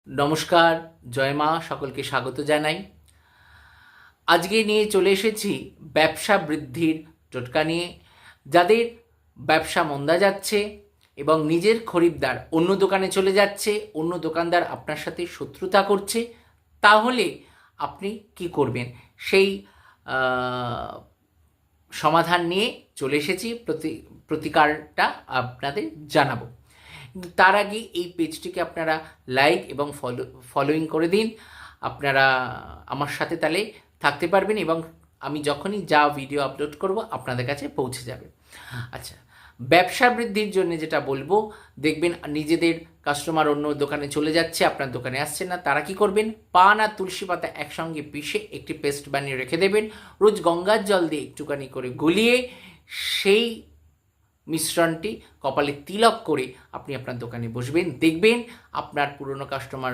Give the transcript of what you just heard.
নমস্কার, জয় মা, সকলকে স্বাগত জানাই। আজকে নিয়ে চলে এসেছি ব্যবসা বৃদ্ধির টোটকা নিয়ে। যাদের ব্যবসা মন্দা যাচ্ছে এবং নিজের খরিদ্দার অন্য দোকানে চলে যাচ্ছে, অন্য দোকানদার আপনার সাথে শত্রুতা করছে, তাহলে আপনি কি করবেন সেই সমাধান নিয়ে চলে এসেছি। প্রতিকারটা আপনাদের জানাবো। কিন্তু তার আগে এই পেজটিকে আপনারা লাইক এবং ফলোইং করে দিন। আপনারা আমার সাথে তাহলে থাকতে পারবেন এবং আমি যখনই যা ভিডিও আপলোড করব আপনাদের কাছে পৌঁছে যাবে। আচ্ছা, ব্যবসা বৃদ্ধির জন্য যেটা বলবো, দেখবেন নিজেদের কাস্টমার অন্য দোকানে চলে যাচ্ছে, আপনার দোকানে আসছে না, তারা কি করবেন, পান আর তুলসী পাতা একসঙ্গে পিষে একটি পেস্ট বানিয়ে রেখে দেবেন। রোজ গঙ্গার জল দিয়ে একটুখানি করে গুলিয়ে সেই মিশ্রণটি কপালে তিলক করে আপনি আপনার দোকানে বসবেন। দেখবেন আপনার পুরনো কাস্টমার